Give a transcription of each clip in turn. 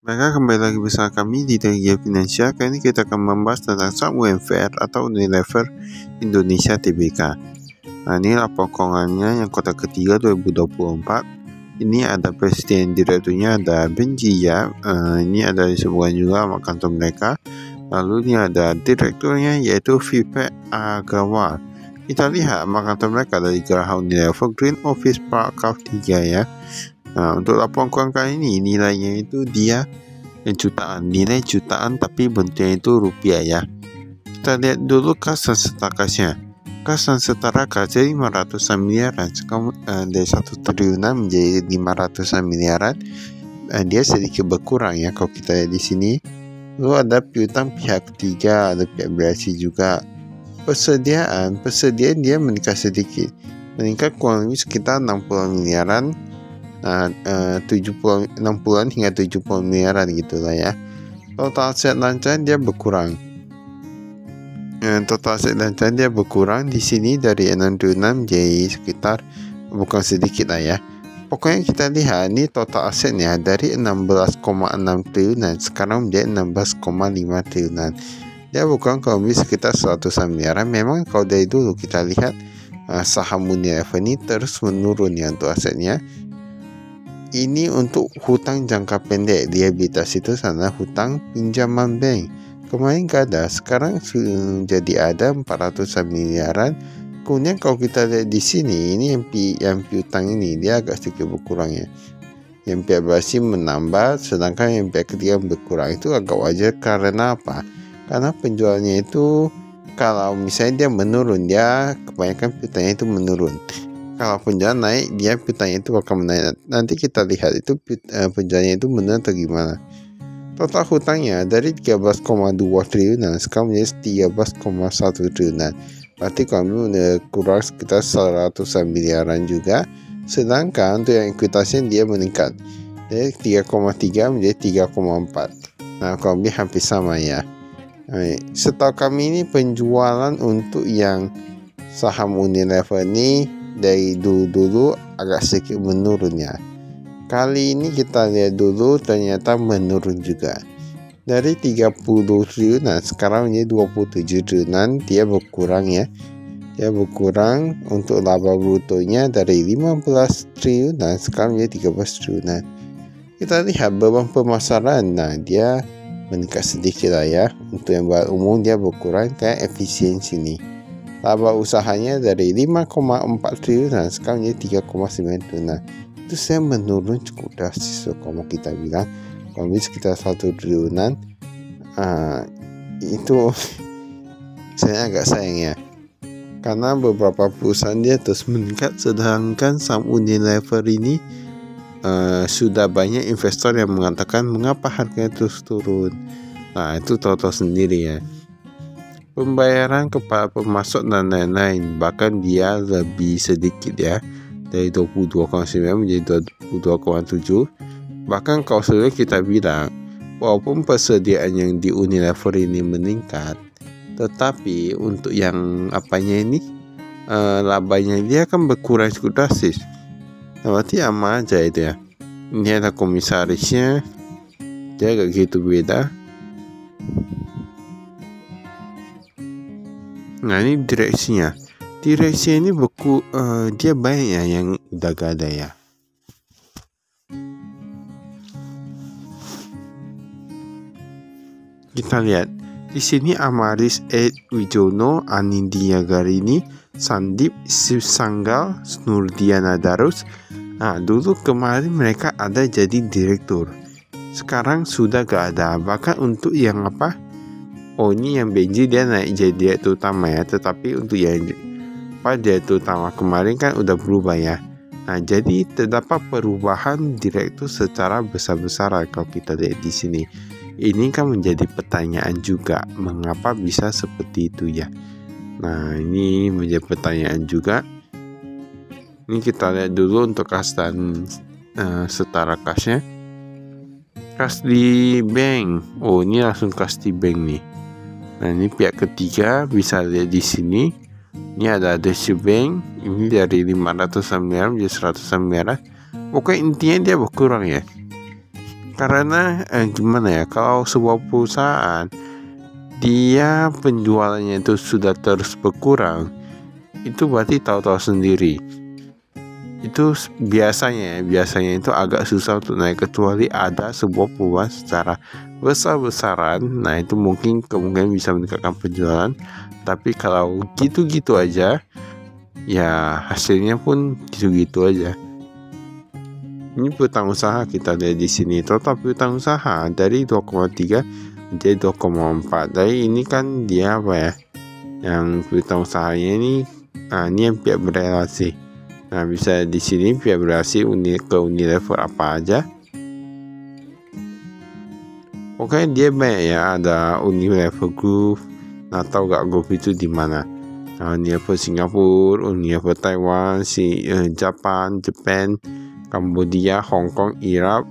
Mereka kembali lagi bersama kami di Teknologi Finansial. Kali ini kita akan membahas tentang saham UMVR atau Unilever Indonesia Tbk. Nah, ini laporan keuangannya yang kuartal ketiga 2024. Ini ada presiden direkturnya, ada Benji ya. Ini ada disebutkan juga sama kantor mereka. Lalu ini ada direkturnya yaitu Vivek Agrawal. Kita lihat sama kantor mereka dari Geraha Unilever Green Office Park 3 ya. Nah, untuk laporan keuangan kali ini nilainya itu dia nilai jutaan tapi bentuknya itu rupiah ya. Kita lihat dulu kas dan setara kasnya. Kas dan setara kasnya 500 miliaran, dari 1 triliunan menjadi 500 miliaran. Dia sedikit berkurang ya kalau kita lihat di sini. Lalu ada piutang pihak ketiga, ada pihak berasi juga. Persediaan dia meningkat sedikit, meningkat kurang lebih sekitar 60 miliaran. 60 hingga 70 miliaran gitulah ya. Total aset lancar dia berkurang. Di sini dari 6 triliunan menjadi sekitar, bukan sedikit lah ya. Pokoknya kita lihat ini total asetnya dari 16,6 triliunan sekarang menjadi 16,5 triliunan. Dia bukan kalau lebih sekitar 100 miliaran. Memang kalau dari dulu kita lihat saham Unilever ini terus menurun ya untuk asetnya. Ini untuk hutang jangka pendek, rehabilitasi itu sana hutang pinjaman bank. Kemarin gak ada, sekarang jadi ada 400 miliaran. Kemudian kalau kita lihat di sini, ini yang piutang ini dia agak sedikit berkurang ya. Yang pihak berasi menambah, sedangkan yang pihak ketiga berkurang. Itu agak wajar karena apa? Karena penjualnya itu kalau misalnya dia menurun, dia kebanyakan piutangnya itu menurun. Kalau penjualan naik, dia piutangnya itu akan menaik. Nanti kita lihat itu penjualannya itu menurun atau gimana. Total hutangnya dari 13,2 triliunan sekarang menjadi 13,1 triliunan. Berarti kami kurang sekitar 100 miliaran juga. Sedangkan untuk yang ekuitasinya dia meningkat dari 3,3 menjadi 3,4. Nah, kurang lebih hampir sama ya. Setahu kami ini penjualan untuk yang saham Unilever ini dari dulu agak sedikit menurun ya. Kali ini kita lihat dulu ternyata menurun juga. Dari 30 triliunan sekarang menjadi 27 triliunan, dia berkurang ya. Dia berkurang untuk laba brutonya dari 15 triliunan sekarang menjadi 13 triliunan. Kita lihat beban pemasaran, nah dia meningkat sedikit lah ya. Untuk yang barang umum dia berkurang kayak efisiensi nih. Laba usahanya dari 5,4 triliunan sekarang menjadi 3,9 triliunan. Itu saya menurun cukup drastis kalau kita bilang. Kalau sekitar 1 triliunan, itu saya agak sayang ya. Karena beberapa perusahaan dia terus meningkat, sedangkan saham Unilever ini sudah banyak investor yang mengatakan mengapa harganya terus turun. Nah, itu tahu-tahu sendiri ya. Pembayaran kepada pemasok dan lain-lain, bahkan dia lebih sedikit ya, dari 22,9 menjadi 22,7. Bahkan kalau sudah kita bilang walaupun persediaan yang di Unilever ini meningkat, tetapi untuk yang labanya dia akan berkurang cukup drastis. Nah, berarti sama aja itu ya. Ini ada komisarisnya, dia agak gitu beda. Nah, ini direksinya. Direksi ini dia banyak ya yang udah gak ada ya. Kita lihat di sini Amaris Wijono, Anindya Garini, Sandip Sanggal, Nurdiana Darus. Nah, dulu kemarin mereka ada jadi direktur. Sekarang sudah gak ada. Bahkan untuk yang ini yang Benji dia naik jadi direktur utama ya. Tetapi untuk yang direktur utama kemarin kan udah berubah ya. Nah, jadi terdapat perubahan direktur secara besar-besaran kalau kita lihat di sini. Ini kan menjadi pertanyaan juga, mengapa bisa seperti itu ya. Nah, ini menjadi pertanyaan juga. Ini kita lihat dulu untuk kas dan setara kasnya. Kas di bank. Oh, ini langsung kas di bank nih. Nah, ini pihak ketiga bisa lihat di sini. Ini ada Deutsche Bank. Ini dari 500 miliar menjadi 100 miliar. Pokoknya intinya dia berkurang ya. Karena gimana ya, kalau sebuah perusahaan dia penjualannya itu sudah terus berkurang, itu berarti tahu-tahu sendiri itu biasanya itu agak susah untuk naik, kecuali ada sebuah perubahan secara besar-besaran. Nah, itu mungkin kemungkinan bisa meningkatkan penjualan. Tapi kalau gitu-gitu aja, ya hasilnya pun gitu-gitu aja. Ini piutang usaha kita lihat di sini, total piutang usaha dari 2,3 menjadi 2,4. Dari ini kan dia apa ya? Yang piutang usahanya ini, ini yang pihak berelasi. Nah, bisa di sini pihak berelasi ke Unilever apa aja. Oke, dia banyak ya, ada Unilever Group. Nah, tahu gak Group itu di mana? Unilever Singapura, Unilever Taiwan, Japan, Cambodia, Hong Kong, Iraq,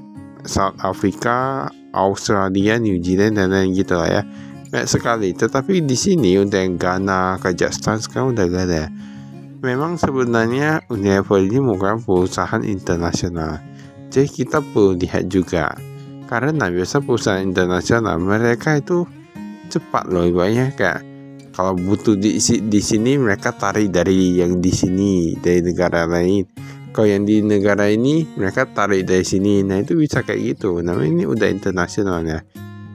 South Africa, Australia, New Zealand, dan lain gitu lah ya. Banyak sekali. Tetapi di sini untuk yang Ghana, Kazakhstan sekarang udah gak ada. Memang sebenarnya Unilever ini merupakan perusahaan internasional. Jadi kita perlu lihat juga. Karena biasa perusahaan internasional mereka itu cepat loh, ibaratnya kayak kalau butuh di sini mereka tarik dari yang di sini, dari negara lain. Kalau yang di negara ini mereka tarik dari sini. Nah, itu bisa kayak gitu. Nah, ini udah internasional ya.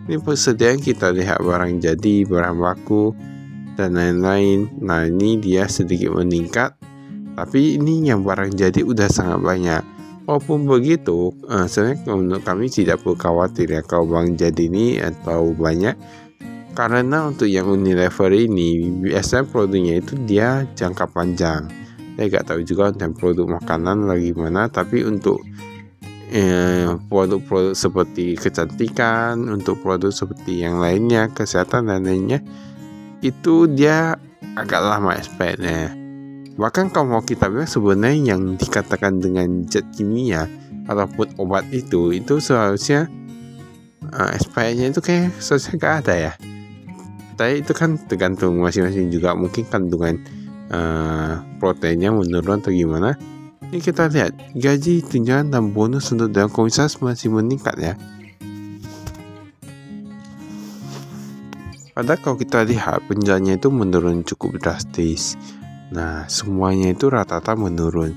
Ini persediaan kita lihat barang jadi, barang baku, dan lain-lain. Nah, ini dia sedikit meningkat, tapi ini yang barang jadi udah sangat banyak. Walaupun begitu, sebenarnya menurut kami tidak perlu khawatir ya kalau barang jadi ini atau banyak, karena untuk yang Unilever ini biasanya produknya itu dia jangka panjang. Saya nggak tahu juga tentang produk makanan lagi mana, tapi untuk produk-produk seperti kecantikan, untuk produk seperti yang lainnya, kesehatan dan lainnya, itu dia agak lama expirednya. Bahkan kalau mau kita bilang sebenarnya yang dikatakan dengan zat kimia ataupun obat itu seharusnya expirednya itu kayak seharusnya gak ada ya. Tapi itu kan tergantung masing-masing juga, mungkin kandungan proteinnya menurun atau gimana. Ini kita lihat gaji, tunjangan dan bonus untuk dalam komisaris masih meningkat ya. Padahal kalau kita lihat penjualannya itu menurun cukup drastis. Nah, semuanya itu rata-rata menurun.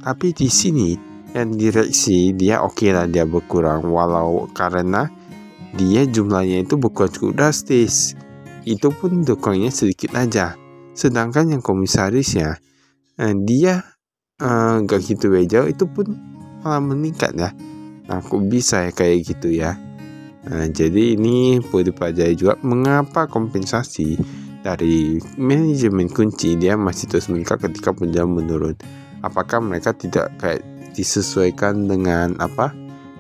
Tapi di sini yang direksi dia oke lah, dia berkurang, walau karena dia jumlahnya itu berkurang cukup drastis. Itu pun berkurangnya sedikit aja. Sedangkan yang komisarisnya dia gak gitu aja, itu pun malah meningkat ya. Nah, kok bisa ya kayak gitu ya. Nah, jadi ini perlu dipelajari juga mengapa kompensasi dari manajemen kunci dia masih terus meningkat ketika penjualan menurun. Apakah mereka tidak kayak disesuaikan dengan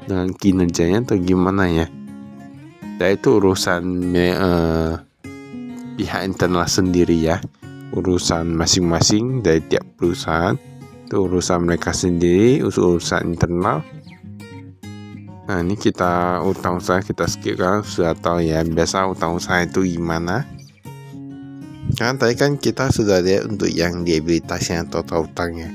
dengan kinerjanya atau gimana ya? Dan itu urusan pihak internal sendiri ya, urusan masing-masing dari tiap perusahaan, itu urusan mereka sendiri, urusan internal. Nah, ini kita utang usaha kita skip kan, sudah tahu ya biasa utang usaha itu gimana. Karena tadi kan kita sudah lihat untuk yang liabilitasnya, total utangnya.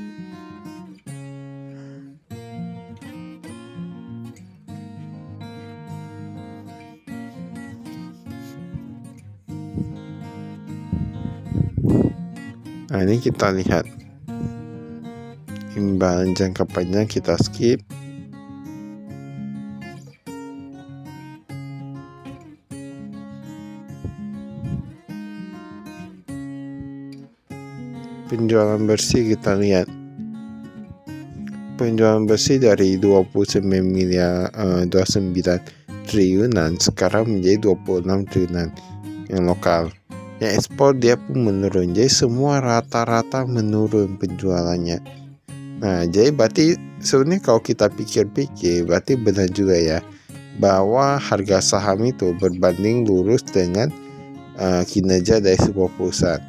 Nah, ini kita lihat imbalan jangka panjang, kita skip. Penjualan bersih kita lihat. Penjualan bersih dari 29 triliunan sekarang menjadi 26 triliunan yang lokal. Yang ekspor dia pun menurun. Jadi semua rata-rata menurun penjualannya. Nah, jadi berarti sebenarnya kalau kita pikir-pikir berarti benar juga ya, bahwa harga saham itu berbanding lurus dengan kinerja dari sebuah perusahaan.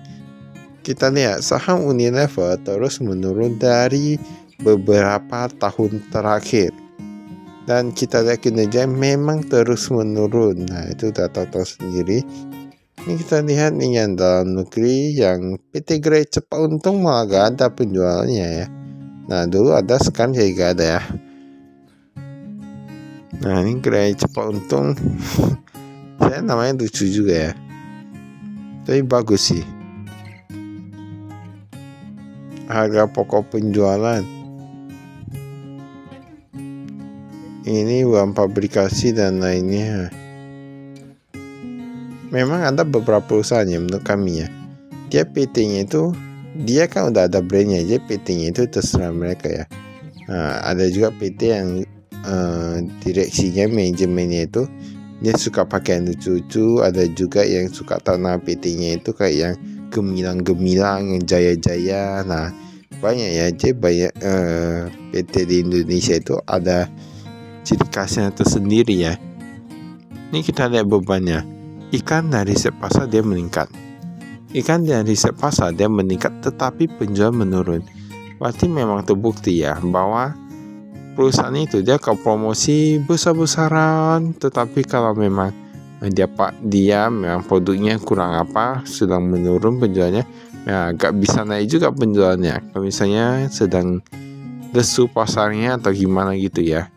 Kita lihat saham Unilever terus menurun dari beberapa tahun terakhir, dan kita lihat kinerja memang terus menurun. Nah, itu udah tahu sendiri. Ini kita lihat nih yang dalam negeri, yang PT Grade cepat untung malah gak ada penjualannya ya. Nah, dulu ada, sekarang jadi gak ada ya. Nah, ini gerai cepat untung. Saya namanya lucu juga ya. Tapi bagus sih. Harga pokok penjualan. Ini uang pabrikasi dan lainnya. Memang ada beberapa perusahaan yang menurut kami ya, dia PT-nya itu, dia kan udah ada brandnya aja, PT-nya itu terserah mereka ya. Nah, ada juga PT yang direksinya, manajemennya itu dia suka pakai yang lucu-lucu. Ada juga yang suka tanah PT-nya itu kayak yang gemilang-gemilang, yang jaya-jaya. Nah, banyak ya, jadi banyak PT di Indonesia itu ada ciri khasnya tersendiri ya. Ini kita lihat bebannya. Ikan dari riset pasar dia meningkat. Ikan dari riset pasar dia meningkat, tetapi penjualan menurun. Berarti memang terbukti ya bahwa perusahaan itu dia kalau promosi besar-besaran, tetapi kalau memang dia memang produknya kurang apa, sedang menurun penjualannya, ya gak bisa naik juga penjualannya. Kalau misalnya sedang lesu pasarnya atau gimana gitu ya.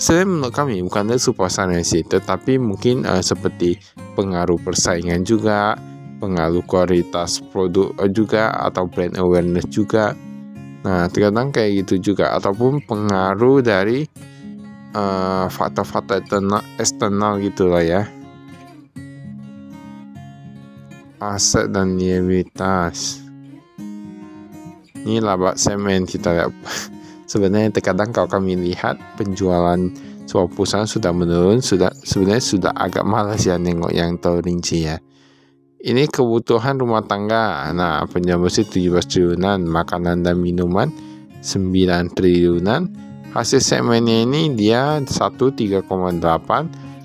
Sebenarnya menurut kami bukan lesu pasarnya sih, tetapi mungkin seperti pengaruh persaingan juga, pengaruh kualitas produk juga, atau brand awareness juga. Nah, terkadang kayak gitu juga, ataupun pengaruh dari faktor-faktor eksternal gitulah ya. Aset dan liabilitas. Ini laba semen kita lihat. Sebenarnya terkadang kalau kami lihat penjualan sebuah perusahaan sudah menurun, sebenarnya sudah agak malas ya nengok yang terrinci ya. Ini kebutuhan rumah tangga. Nah, penjualan bersih 17 triliunan, makanan dan minuman 9 triliunan. Hasil segmennya ini dia 3,8,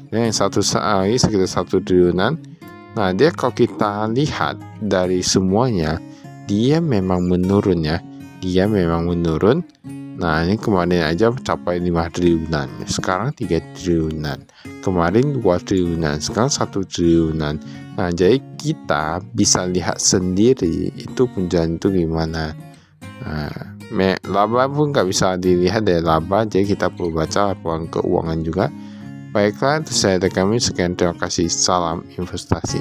dan yang satu lagi sekitar 1 triliunan. Nah, dia kalau kita lihat dari semuanya, dia memang menurun ya. Dia memang menurun. Nah, ini kemarin aja capai 5 triliunan, sekarang 3 triliunan, kemarin 2 triliunan, sekarang 1 triliunan. Nah, jadi kita bisa lihat sendiri itu penjualan itu gimana. Nah, laba pun nggak bisa dilihat dari laba, jadi kita perlu baca laporan keuangan juga. Baiklah, itu saya dari kami. Sekian, terima kasih, salam investasi.